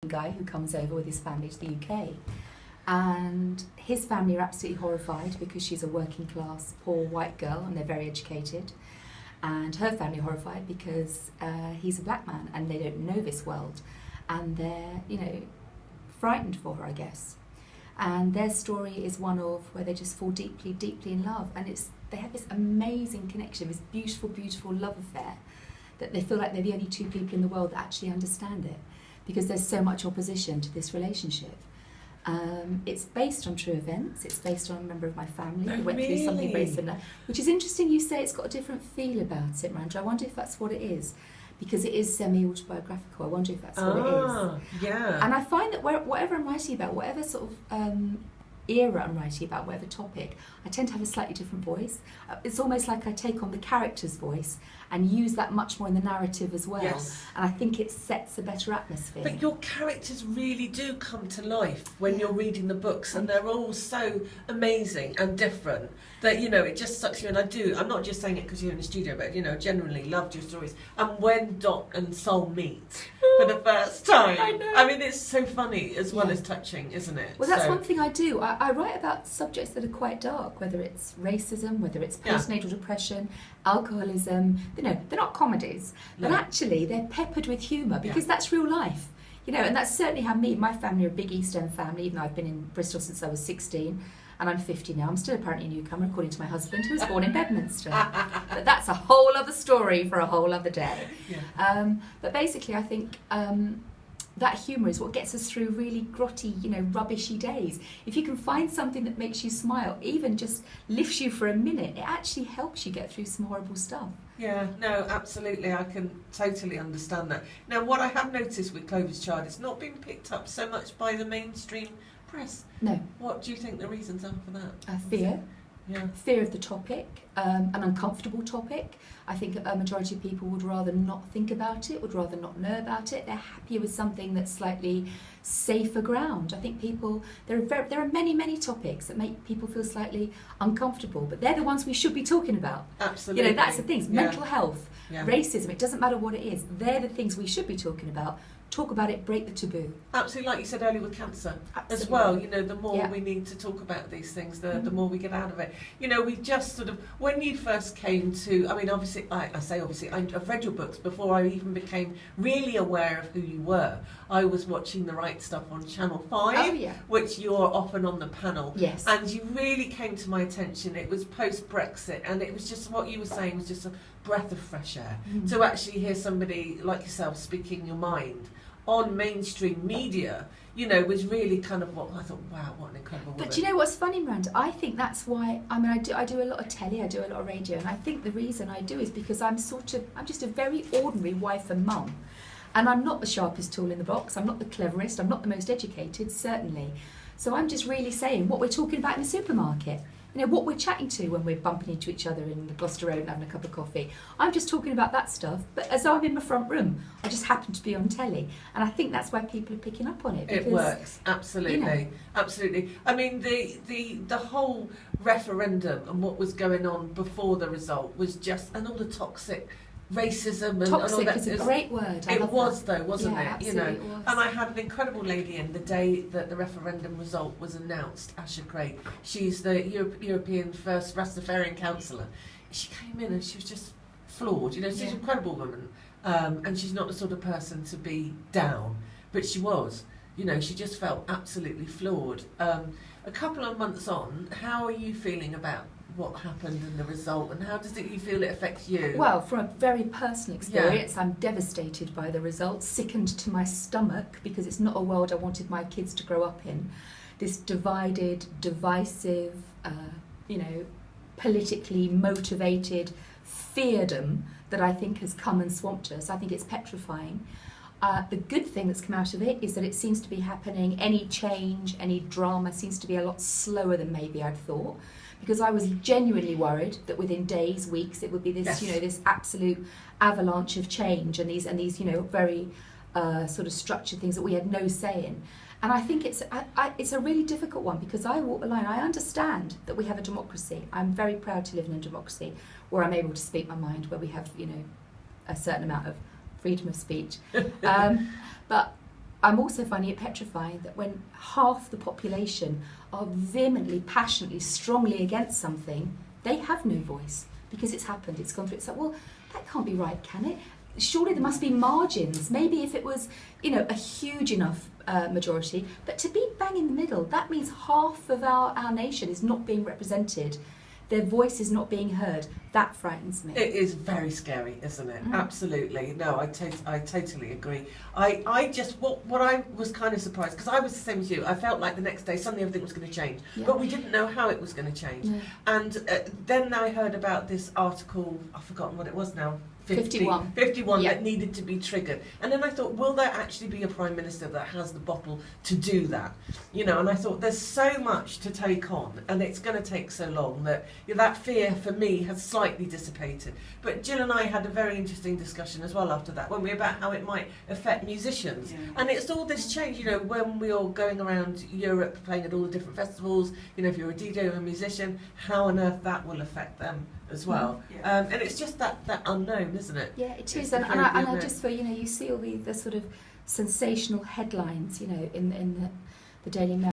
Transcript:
American guy who comes over with his family to the UK. And his family are absolutely horrified because she's a working class, poor white girl and they're very educated. And her family are horrified because he's a black man and they don't know this world. And they're, frightened for her, I guess. And their story is one of where they just fall deeply, deeply in love. And they have this amazing connection, this beautiful, beautiful love affair, that they feel like they're the only two people in the world that actually understand it, because there's so much opposition to this relationship. It's based on true events. It's based on a member of my family who went through something very similar, which is interesting. You say it's got a different feel about it, Miranda. I wonder if that's what it is, because it is semi-autobiographical. I wonder if that's what it is. Yeah. And I find that whatever I'm writing about, whatever sort of era I'm writing about, whatever topic, I tend to have a slightly different voice. It's almost like I take on the character's voice and use that much more in the narrative as well. Yes. And I think it sets a better atmosphere. But your characters really do come to life when you're reading the books, and they're all so amazing and different that, it just sucks you in. I'm not just saying it because you're in the studio, but, generally loved your stories. And when Dot and Sol meet for the first time, I know. I mean, it's so funny as well as touching, isn't it? Well, that's one thing I do. I write about subjects that are quite dark, whether it's racism, whether it's postnatal depression, alcoholism. They're not comedies, but actually they're peppered with humour because that's real life. And that's certainly how my family are a big East End family, even though I've been in Bristol since I was 16 and I'm 50 now. I'm still apparently a newcomer, according to my husband, who was born in Bedminster. But that's a whole other story for a whole other day. Yeah. But basically, I think that humour is what gets us through really grotty, rubbishy days. If you can find something that makes you smile, even just lifts you for a minute, it actually helps you get through some horrible stuff. Yeah, no, absolutely. I can totally understand that. Now, what I have noticed with Clover's Child, it's not been picked up so much by the mainstream press. No. What do you think the reasons are for that? Fear. Yeah. Fear of the topic, an uncomfortable topic. I think a majority of people would rather not think about it, would rather not know about it. They're happier with something that's slightly safer ground. I think there are many, many topics that make people feel slightly uncomfortable, but they're the ones we should be talking about. Absolutely. That's the things. Mental health, Yeah. racism, it doesn't matter what it is. They're the things we should be talking about. Talk about it, break the taboo. Absolutely, like you said earlier with cancer as well. The more we need to talk about these things, the more we get out of it. We just sort of, when you first came to, obviously, I've read your books before I even became really aware of who you were. I was watching The Right Stuff on Channel 5, which you're often on the panel. Yes. And you really came to my attention. It was post-Brexit, and it was just what you were saying was just a breath of fresh air. To actually hear somebody like yourself speaking your mind on mainstream media, was really kind of what I thought, wow, what an incredible woman. But do you know what's funny, Miranda? I think that's why, I do a lot of telly, I do a lot of radio, and I think the reason I do is because I'm just a very ordinary wife and mum. And I'm not the sharpest tool in the box, I'm not the cleverest, I'm not the most educated, certainly. So I'm just really saying what we're talking about in the supermarket. What we're chatting to when we're bumping into each other in the Gloucester Road and having a cup of coffee. I'm just talking about that stuff, but as though I'm in my front room. I just happen to be on telly. And I think that's why people are picking up on it. Because, it works, absolutely. Absolutely. I mean, the whole referendum and what was going on before the result was just, and all the toxic racism and toxic all that is a great word. It was though, wasn't it? Absolutely it was. And I had an incredible lady in the day that the referendum result was announced, Asha Craig. She's the European first Rastafarian councillor. She came in and she was just floored. She's an incredible woman, and she's not the sort of person to be down, but she was. She just felt absolutely floored. A couple of months on, how are you feeling about what happened and the result, and how does you feel it affects you? Well, from a very personal experience, I'm devastated by the result, sickened to my stomach, because it's not a world I wanted my kids to grow up in. This divided, divisive, politically motivated feardom that I think has come and swamped us. I think it's petrifying. The good thing that's come out of it is that it seems to be happening, any change, any drama seems to be a lot slower than maybe I'd thought. Because I was genuinely worried that within days, weeks, it would be this, this absolute avalanche of change and these, very sort of structured things that we had no say in. And I think it's a really difficult one, because I walk the line. I understand that we have a democracy. I'm very proud to live in a democracy where I'm able to speak my mind, where we have, a certain amount of freedom of speech. But I'm also finding it petrifying that when half the population are vehemently, passionately, strongly against something, they have no voice because it's happened, it's gone through. It's like, well, that can't be right, can it? Surely there must be margins. Maybe if it was, a huge enough majority, but to be bang in the middle, that means half of our nation is not being represented. Their voice is not being heard. That frightens me. It is very scary, isn't it? Mm. Absolutely. No, I totally agree. I just, what I was kind of surprised, because I was the same as you, I felt like the next day suddenly everything was going to change. Yeah. But we didn't know how it was going to change. No. And then I heard about this article, I've forgotten what it was now. 51. 51 Yeah. that needed to be triggered. And then I thought, will there actually be a Prime Minister that has the bottle to do that? And I thought there's so much to take on and it's going to take so long that that fear for me has slightly dissipated. But Jill and I had a very interesting discussion as well after that, when we about how it might affect musicians. Yeah. And it's all this change, when we are going around Europe playing at all the different festivals, if you're a DJ or a musician, how on earth that will affect them as well. Yeah. And it's just that unknown, isn't it? Yeah, it It's is, the and very I unknown. just feel, you see all the sort of sensational headlines, in the Daily Mail.